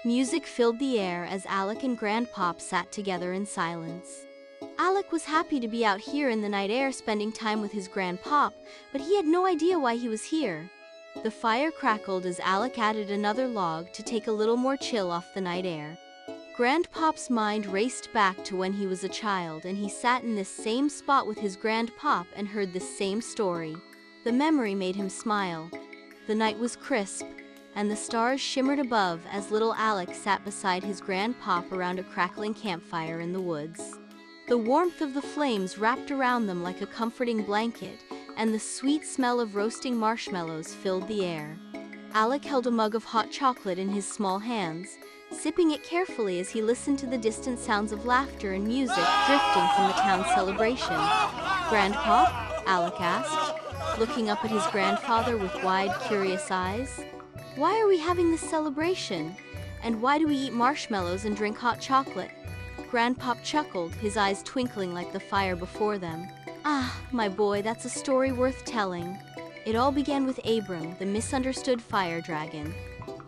Music filled the air as Alec and Grandpop sat together in silence. Alec was happy to be out here in the night air spending time with his Grandpop, but he had no idea why he was here. The fire crackled as Alec added another log to take a little more chill off the night air. Grandpop's mind raced back to when he was a child and he sat in this same spot with his Grandpop and heard the same story. The memory made him smile. The night was crisp, and the stars shimmered above as little Alec sat beside his Grandpop around a crackling campfire in the woods. The warmth of the flames wrapped around them like a comforting blanket, and the sweet smell of roasting marshmallows filled the air. Alec held a mug of hot chocolate in his small hands, sipping it carefully as he listened to the distant sounds of laughter and music drifting from the town's celebration. "Grandpop?" Alec asked, looking up at his grandfather with wide, curious eyes. "Why are we having this celebration? And why do we eat marshmallows and drink hot chocolate?" Grandpop chuckled, his eyes twinkling like the fire before them. "Ah, my boy, that's a story worth telling. It all began with Abram, the misunderstood fire dragon.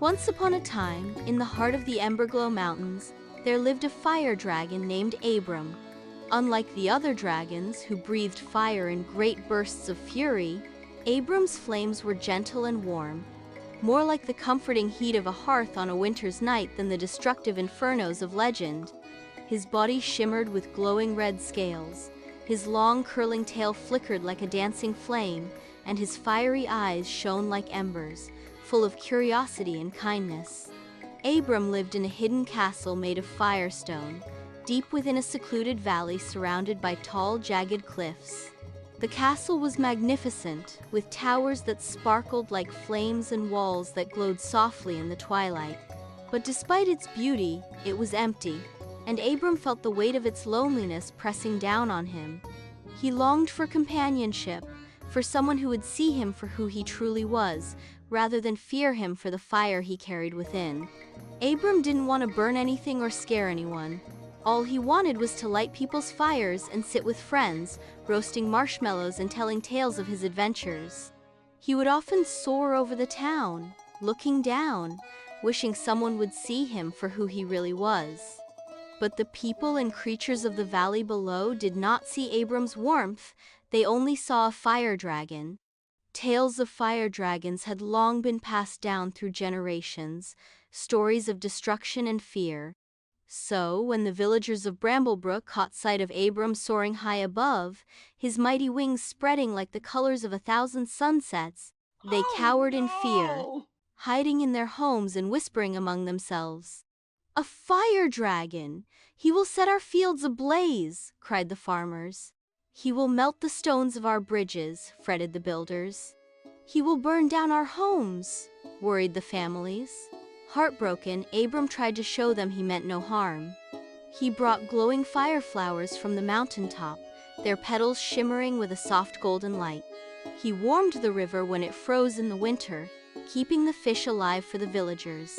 Once upon a time, in the heart of the Emberglow Mountains, there lived a fire dragon named Abram. Unlike the other dragons, who breathed fire in great bursts of fury, Abram's flames were gentle and warm, more like the comforting heat of a hearth on a winter's night than the destructive infernos of legend. His body shimmered with glowing red scales, his long curling tail flickered like a dancing flame, and his fiery eyes shone like embers, full of curiosity and kindness. Abram lived in a hidden castle made of firestone, deep within a secluded valley surrounded by tall, jagged cliffs. The castle was magnificent, with towers that sparkled like flames and walls that glowed softly in the twilight. But despite its beauty, it was empty, and Abram felt the weight of its loneliness pressing down on him. He longed for companionship, for someone who would see him for who he truly was, rather than fear him for the fire he carried within. Abram didn't want to burn anything or scare anyone. All he wanted was to light people's fires and sit with friends, roasting marshmallows and telling tales of his adventures. He would often soar over the town, looking down, wishing someone would see him for who he really was. But the people and creatures of the valley below did not see Abram's warmth, they only saw a fire dragon. Tales of fire dragons had long been passed down through generations, stories of destruction and fear. So, when the villagers of Bramblebrook caught sight of Abram soaring high above, his mighty wings spreading like the colors of 1,000 sunsets, they cowered in fear, hiding in their homes and whispering among themselves. "A fire dragon! He will set our fields ablaze!" cried the farmers. "He will melt the stones of our bridges," fretted the builders. "He will burn down our homes," worried the families. Heartbroken, Abram tried to show them he meant no harm. He brought glowing fire flowers from the mountaintop, their petals shimmering with a soft golden light. He warmed the river when it froze in the winter, keeping the fish alive for the villagers.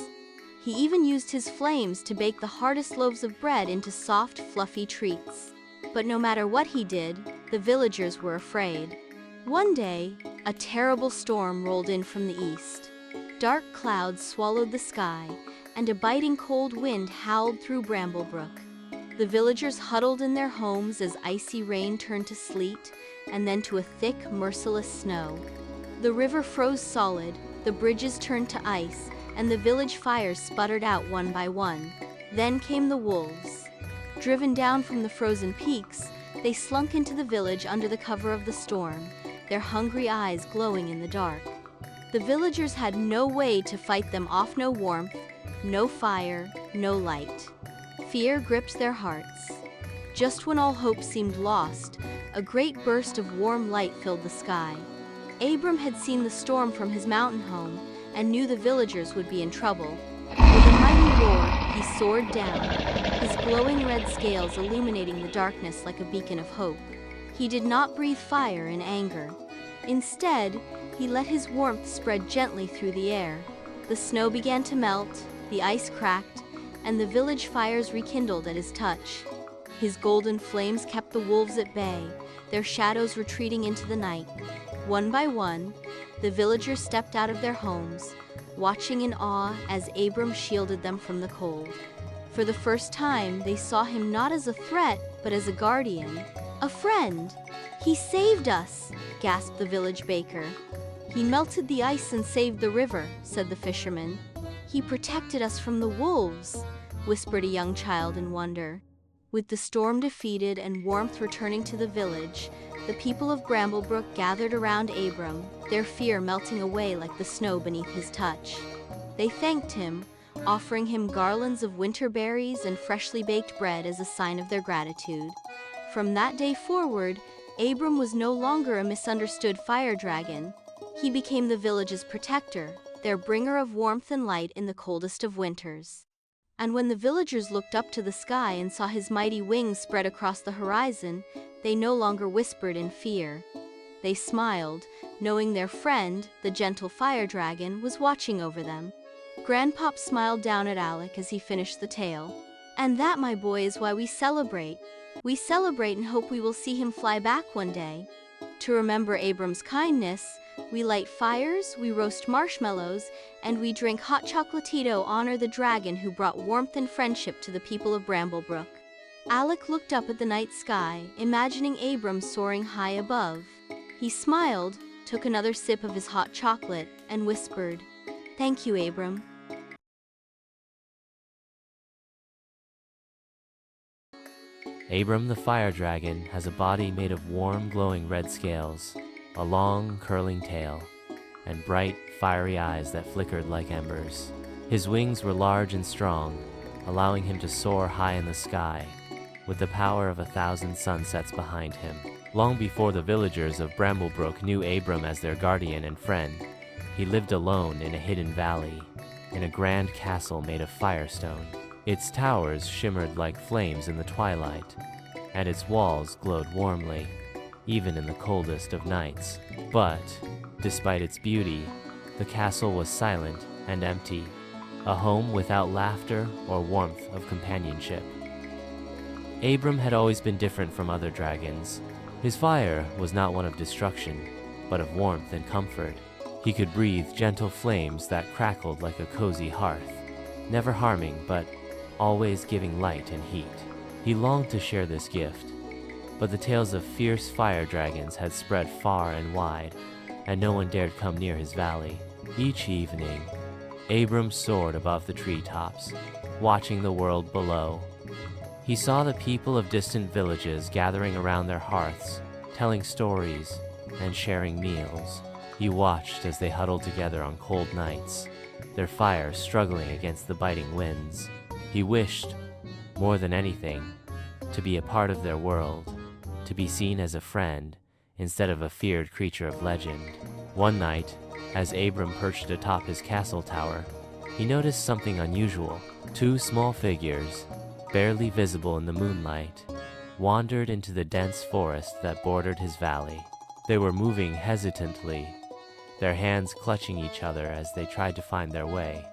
He even used his flames to bake the hardest loaves of bread into soft, fluffy treats. But no matter what he did, the villagers were afraid. One day, a terrible storm rolled in from the east. Dark clouds swallowed the sky, and a biting cold wind howled through Bramblebrook. The villagers huddled in their homes as icy rain turned to sleet, and then to a thick, merciless snow. The river froze solid, the bridges turned to ice, and the village fires sputtered out one by one. Then came the wolves. Driven down from the frozen peaks, they slunk into the village under the cover of the storm, their hungry eyes glowing in the dark. The villagers had no way to fight them off, no warmth, no fire, no light. Fear gripped their hearts. Just when all hope seemed lost, a great burst of warm light filled the sky. Abram had seen the storm from his mountain home and knew the villagers would be in trouble. With a mighty roar, he soared down, his glowing red scales illuminating the darkness like a beacon of hope. He did not breathe fire in anger. Instead, he let his warmth spread gently through the air. The snow began to melt, the ice cracked, and the village fires rekindled at his touch. His golden flames kept the wolves at bay, their shadows retreating into the night. One by one, The villagers stepped out of their homes, watching in awe as Abram shielded them from the cold. For the first time, they saw him not as a threat, but as a guardian, a friend. "He saved us," gasped the village baker. "He melted the ice and saved the river," said the fisherman. "He protected us from the wolves," whispered a young child in wonder. With the storm defeated and warmth returning to the village, the people of Bramblebrook gathered around Abram, their fear melting away like the snow beneath his touch. They thanked him, offering him garlands of winter berries and freshly baked bread as a sign of their gratitude. From that day forward, Abram was no longer a misunderstood fire dragon. He became the village's protector, their bringer of warmth and light in the coldest of winters. And when the villagers looked up to the sky and saw his mighty wings spread across the horizon, they no longer whispered in fear. They smiled, knowing their friend, the gentle fire dragon, was watching over them. Grandpop smiled down at Alec as he finished the tale. "And that, my boy, is why we celebrate. We celebrate and hope we will see him fly back one day. To remember Abram's kindness, we light fires, we roast marshmallows, and we drink hot chocolatito, honor the dragon who brought warmth and friendship to the people of Bramblebrook." Alec looked up at the night sky, imagining Abram soaring high above. He smiled, took another sip of his hot chocolate, and whispered, "Thank you, Abram." Abram the fire dragon has a body made of warm, glowing red scales, a long, curling tail, and bright, fiery eyes that flickered like embers. His wings were large and strong, allowing him to soar high in the sky, with the power of 1,000 sunsets behind him. Long before the villagers of Bramblebrook knew Abram as their guardian and friend, he lived alone in a hidden valley, in a grand castle made of firestone. Its towers shimmered like flames in the twilight, and its walls glowed warmly, even in the coldest of nights. But, despite its beauty, the castle was silent and empty, a home without laughter or warmth of companionship. Abram had always been different from other dragons. His fire was not one of destruction, but of warmth and comfort. He could breathe gentle flames that crackled like a cozy hearth, never harming but always giving light and heat. He longed to share this gift, but the tales of fierce fire dragons had spread far and wide, and no one dared come near his valley. Each evening, Abram soared above the treetops, watching the world below. He saw the people of distant villages gathering around their hearths, telling stories and sharing meals. He watched as they huddled together on cold nights, their fire struggling against the biting winds. He wished, more than anything, to be a part of their world, to be seen as a friend instead of a feared creature of legend. One night, as Abram perched atop his castle tower, he noticed something unusual. Two small figures, barely visible in the moonlight, wandered into the dense forest that bordered his valley. They were moving hesitantly, their hands clutching each other as they tried to find their way.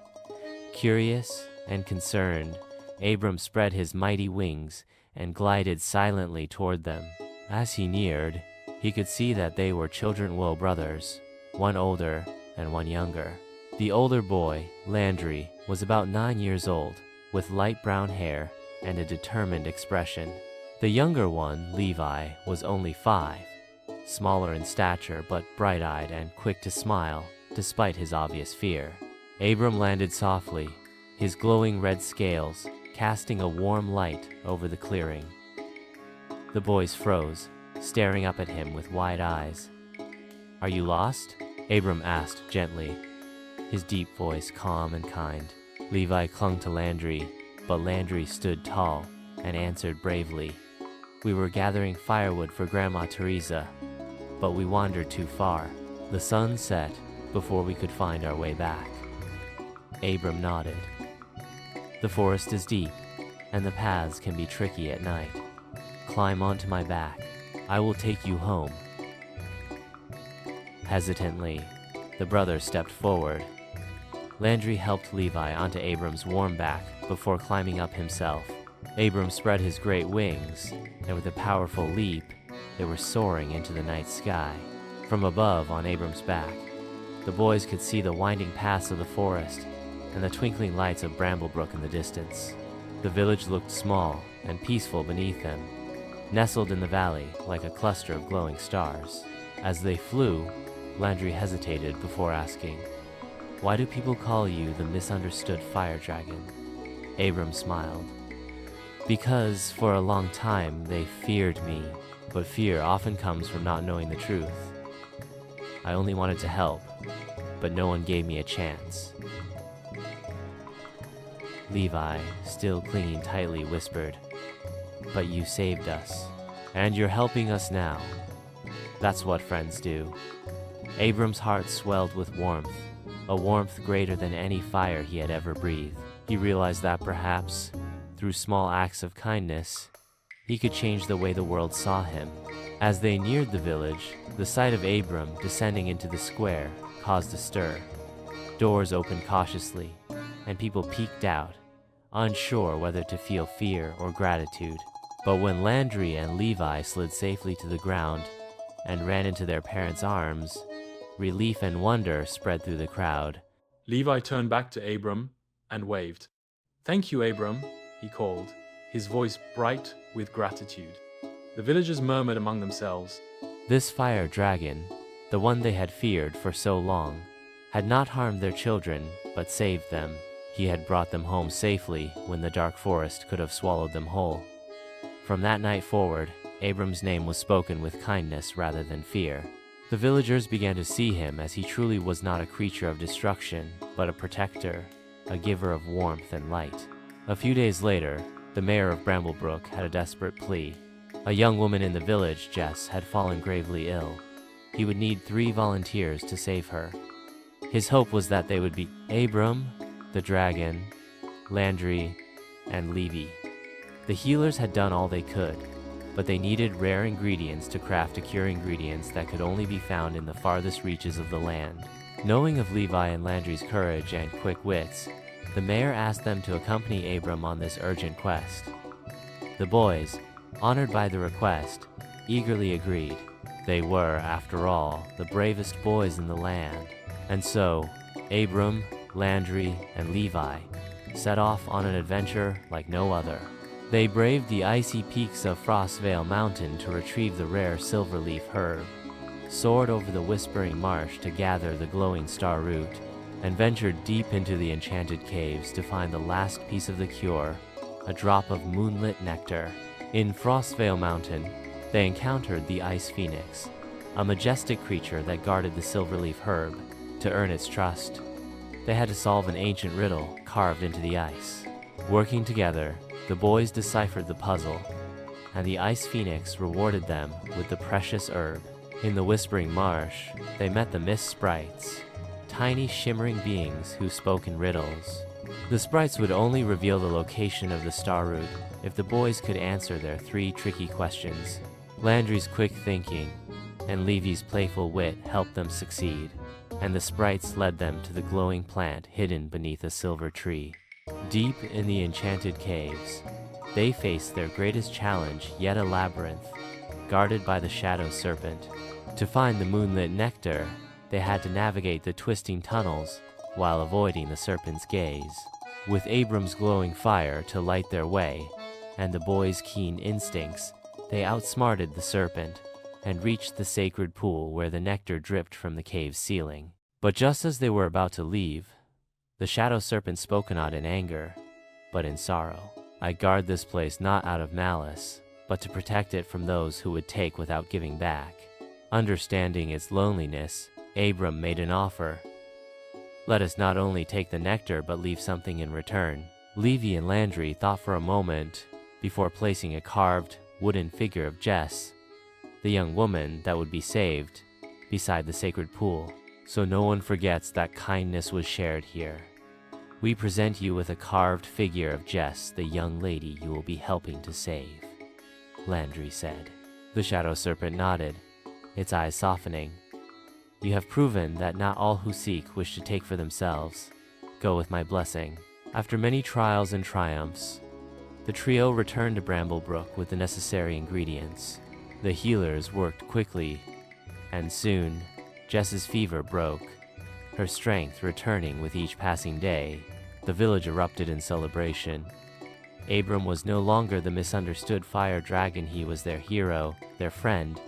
Curious and concerned, Abram spread his mighty wings and glided silently toward them. As he neared, he could see that they were children-will brothers, one older and one younger. The older boy, Landry, was about 9 years old, with light brown hair and a determined expression. The younger one, Levi, was only 5, smaller in stature but bright-eyed and quick to smile, despite his obvious fear. Abram landed softly, his glowing red scales casting a warm light over the clearing. The boys froze, staring up at him with wide eyes. "Are you lost?" Abram asked gently, his deep voice calm and kind. Levi clung to Landry, but Landry stood tall and answered bravely, "We were gathering firewood for Grandma Teresa, but we wandered too far. The sun set before we could find our way back." Abram nodded. "The forest is deep, and the paths can be tricky at night. Climb onto my back. I will take you home." Hesitantly, the brothers stepped forward. Landry helped Levi onto Abram's warm back before climbing up himself. Abram spread his great wings, and with a powerful leap, they were soaring into the night sky. From above on Abram's back, The boys could see the winding paths of the forest and the twinkling lights of Bramblebrook in the distance. The village looked small and peaceful beneath them, nestled in the valley like a cluster of glowing stars. As they flew, Landry hesitated before asking, "Why do people call you the misunderstood fire dragon?" Abram smiled. "Because for a long time they feared me, but fear often comes from not knowing the truth. I only wanted to help, but no one gave me a chance." Levi, still clinging tightly, whispered, "But you saved us, and you're helping us now. That's what friends do." Abram's heart swelled with warmth, a warmth greater than any fire he had ever breathed. He realized that perhaps, through small acts of kindness, he could change the way the world saw him. As they neared the village, the sight of Abram descending into the square caused a stir. Doors opened cautiously, and people peeked out, unsure whether to feel fear or gratitude. But when Landry and Levi slid safely to the ground and ran into their parents' arms, relief and wonder spread through the crowd. Levi turned back to Abram and waved. "Thank you, Abram," he called, his voice bright with gratitude. The villagers murmured among themselves. This fire dragon, the one they had feared for so long, had not harmed their children, but saved them. He had brought them home safely when the dark forest could have swallowed them whole. From that night forward, Abram's name was spoken with kindness rather than fear. The villagers began to see him as he truly was not a creature of destruction, but a protector, a giver of warmth and light. A few days later, the mayor of Bramblebrook had a desperate plea. A young woman in the village, Jess, had fallen gravely ill. He would need 3 volunteers to save her. His hope was that they would be Abram, the dragon, Landry, and Levi. The healers had done all they could, but they needed rare ingredients to craft a cure ingredients that could only be found in the farthest reaches of the land. Knowing of Levi and Landry's courage and quick wits, the mayor asked them to accompany Abram on this urgent quest. The boys, honored by the request, eagerly agreed. They were, after all, the bravest boys in the land. And so, Abram, Landry, and Levi set off on an adventure like no other. They braved the icy peaks of Frostvale Mountain to retrieve the rare silverleaf herb, soared over the whispering marsh to gather the glowing star root, and ventured deep into the enchanted caves to find the last piece of the cure, a drop of moonlit nectar. In Frostvale Mountain, they encountered the Ice Phoenix, a majestic creature that guarded the silverleaf herb. To earn its trust, they had to solve an ancient riddle carved into the ice. Working together, the boys deciphered the puzzle, and the Ice Phoenix rewarded them with the precious herb. In the Whispering Marsh, they met the Mist Sprites, tiny shimmering beings who spoke in riddles. The sprites would only reveal the location of the star root if the boys could answer their 3 tricky questions. Landry's quick thinking and Levy's playful wit helped them succeed, and the sprites led them to the glowing plant hidden beneath a silver tree. Deep in the enchanted caves, they faced their greatest challenge, yet a labyrinth, guarded by the shadow serpent. To find the moonlit nectar, they had to navigate the twisting tunnels while avoiding the serpent's gaze. With Abram's glowing fire to light their way, and the boys' keen instincts, they outsmarted the serpent and reached the sacred pool where the nectar dripped from the cave's ceiling. But just as they were about to leave, the shadow serpent spoke not in anger, but in sorrow. "I guard this place not out of malice, but to protect it from those who would take without giving back." Understanding its loneliness, Abram made an offer. "Let us not only take the nectar but leave something in return." Levi and Landry thought for a moment before placing a carved, wooden figure of Jess, the young woman that would be saved, beside the sacred pool. So no one forgets that kindness was shared here. We present you with a carved figure of Jess, the young lady you will be helping to save," Landry said. The shadow serpent nodded, its eyes softening. "You have proven that not all who seek wish to take for themselves. Go with my blessing." After many trials and triumphs, the trio returned to Bramblebrook with the necessary ingredients. The healers worked quickly, and soon, Jess's fever broke, her strength returning with each passing day, the village erupted in celebration. Abram was no longer the misunderstood fire dragon. He was their hero, their friend,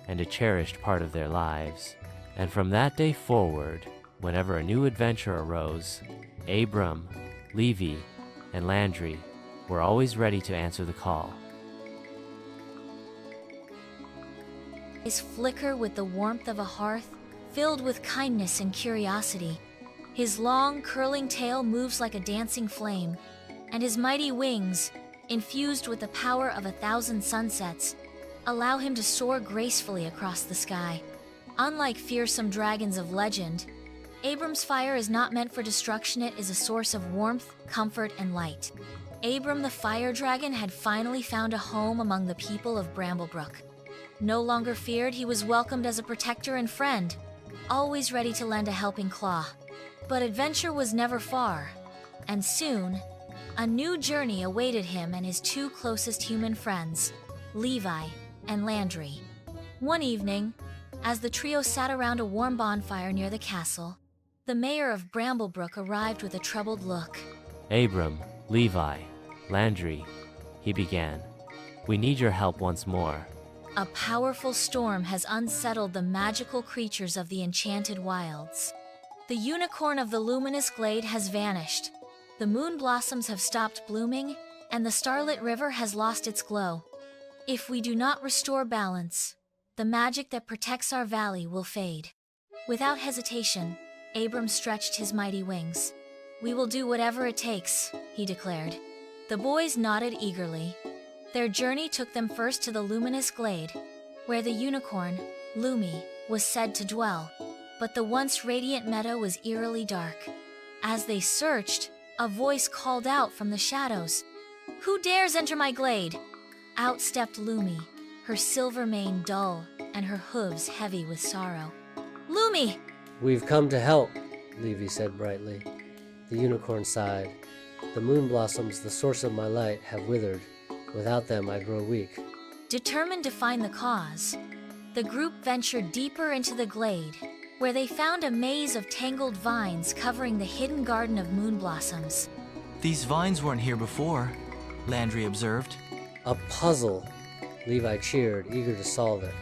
and a cherished part of their lives. And from that day forward, whenever a new adventure arose, Abram, Levi, and Landry were always ready to answer the call. His flicker with the warmth of a hearth, filled with kindness and curiosity. His long, curling tail moves like a dancing flame, and his mighty wings, infused with the power of 1,000 sunsets, allow him to soar gracefully across the sky. Unlike fearsome dragons of legend, Abram's fire is not meant for destruction. It is a source of warmth, comfort, and light. Abram the fire dragon had finally found a home among the people of Bramblebrook. No longer feared, he was welcomed as a protector and friend, always ready to lend a helping claw. But adventure was never far, and soon, a new journey awaited him and his two closest human friends, Levi and Landry. One evening, as the trio sat around a warm bonfire near the castle, the mayor of Bramblebrook arrived with a troubled look. Abram, Levi, Landry, he began, we need your help once more. A powerful storm has unsettled the magical creatures of the enchanted wilds. The unicorn of the luminous glade has vanished. The moon blossoms have stopped blooming, and the starlit river has lost its glow. If we do not restore balance, the magic that protects our valley will fade. Without hesitation, Abram stretched his mighty wings. We will do whatever it takes, he declared. The boys nodded eagerly. Their journey took them first to the luminous glade, where the unicorn, Lumi, was said to dwell. But the once radiant meadow was eerily dark. As they searched, a voice called out from the shadows. Who dares enter my glade? Out stepped Lumi, her silver mane dull and her hooves heavy with sorrow. Lumi! We've come to help, Levi said brightly. The unicorn sighed. The moon blossoms, the source of my light, have withered. Without them, I grow weak. Determined to find the cause, the group ventured deeper into the glade, where they found a maze of tangled vines covering the hidden garden of moon blossoms. These vines weren't here before, Landry observed. A puzzle! Levi cheered, eager to solve it.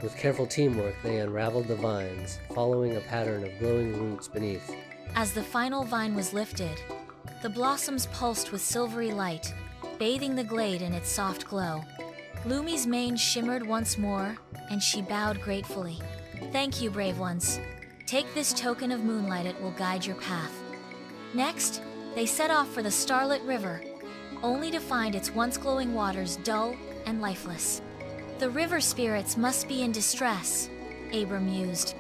With careful teamwork, they unraveled the vines, following a pattern of glowing roots beneath. As the final vine was lifted, the blossoms pulsed with silvery light, bathing the glade in its soft glow. Lumi's mane shimmered once more, and she bowed gratefully. Thank you, brave ones. Take this token of moonlight, it will guide your path. Next, they set off for the starlit river, only to find its once glowing waters dull and lifeless. The river spirits must be in distress, Abram mused.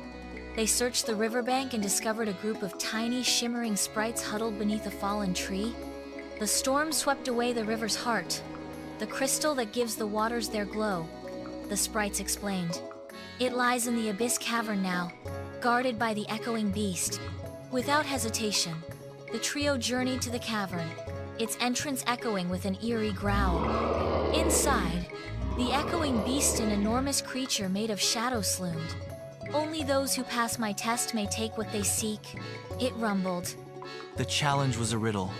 They searched the riverbank and discovered a group of tiny, shimmering sprites huddled beneath a fallen tree. The storm swept away the river's heart, the crystal that gives the waters their glow, the sprites explained. It lies in the abyss cavern now, guarded by the echoing beast. Without hesitation, the trio journeyed to the cavern, its entrance echoing with an eerie growl. Inside, the echoing beast, an enormous creature made of shadow, sloomed. Only those who pass my test may take what they seek, it rumbled. The challenge was a riddle.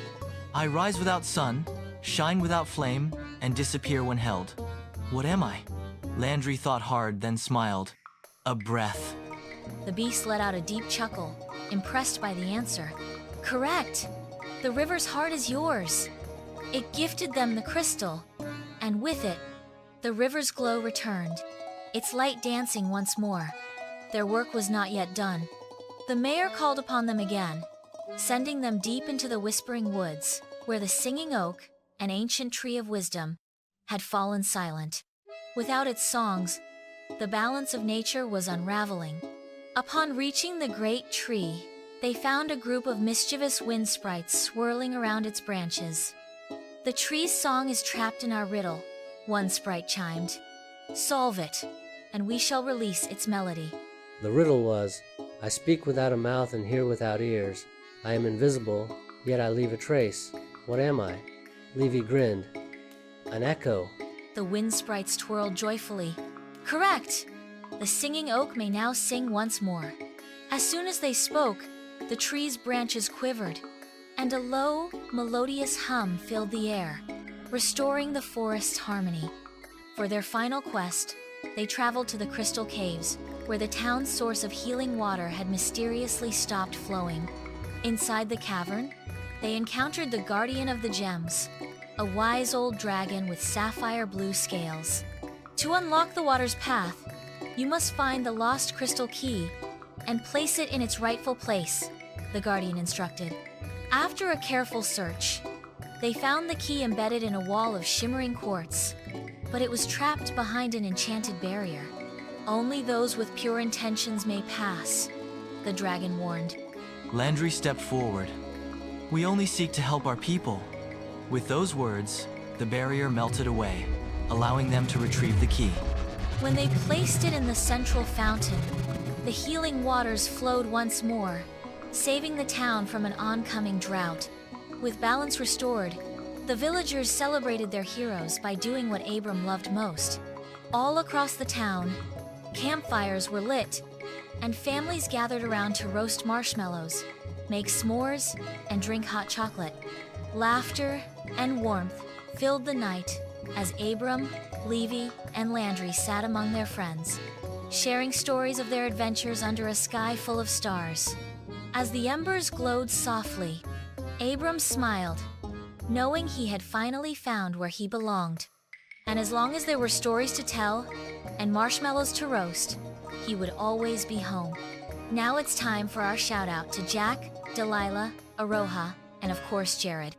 I rise without sun, shine without flame, and disappear when held. What am I? Landry thought hard, then smiled. A breath. The beast let out a deep chuckle, impressed by the answer. Correct! The river's heart is yours. It gifted them the crystal, and with it, the river's glow returned, its light dancing once more. Their work was not yet done. The mayor called upon them again, sending them deep into the whispering woods, where the singing oak, an ancient tree of wisdom, had fallen silent. Without its songs, the balance of nature was unraveling. Upon reaching the great tree, they found a group of mischievous wind sprites swirling around its branches. The tree's song is trapped in our riddle, one sprite chimed. Solve it, and we shall release its melody. The riddle was, I speak without a mouth and hear without ears. I am invisible, yet I leave a trace. What am I? Levi grinned. An echo. The wind sprites twirled joyfully. Correct! The singing oak may now sing once more. As soon as they spoke, The tree's branches quivered, and a low, melodious hum filled the air, restoring the forest's harmony. For their final quest, they traveled to the Crystal Caves, where the town's source of healing water had mysteriously stopped flowing. Inside the cavern, they encountered the Guardian of the Gems, a wise old dragon with sapphire blue scales. To unlock the water's path, you must find the lost crystal key and place it in its rightful place, the Guardian instructed. After a careful search, they found the key embedded in a wall of shimmering quartz, but it was trapped behind an enchanted barrier. Only those with pure intentions may pass, the dragon warned. Landry stepped forward. We only seek to help our people. With those words, the barrier melted away, allowing them to retrieve the key. When they placed it in the central fountain, the healing waters flowed once more, saving the town from an oncoming drought. With balance restored, the villagers celebrated their heroes by doing what Abram loved most. All across the town, campfires were lit, and families gathered around to roast marshmallows, make s'mores, and drink hot chocolate. Laughter and warmth filled the night as Abram, Levy, and Landry sat among their friends, sharing stories of their adventures under a sky full of stars. As the embers glowed softly, Abram smiled, knowing he had finally found where he belonged. And as long as there were stories to tell and marshmallows to roast, he would always be home. Now it's time for our shout out to Jack, Delilah, Aroha, and of course Jared.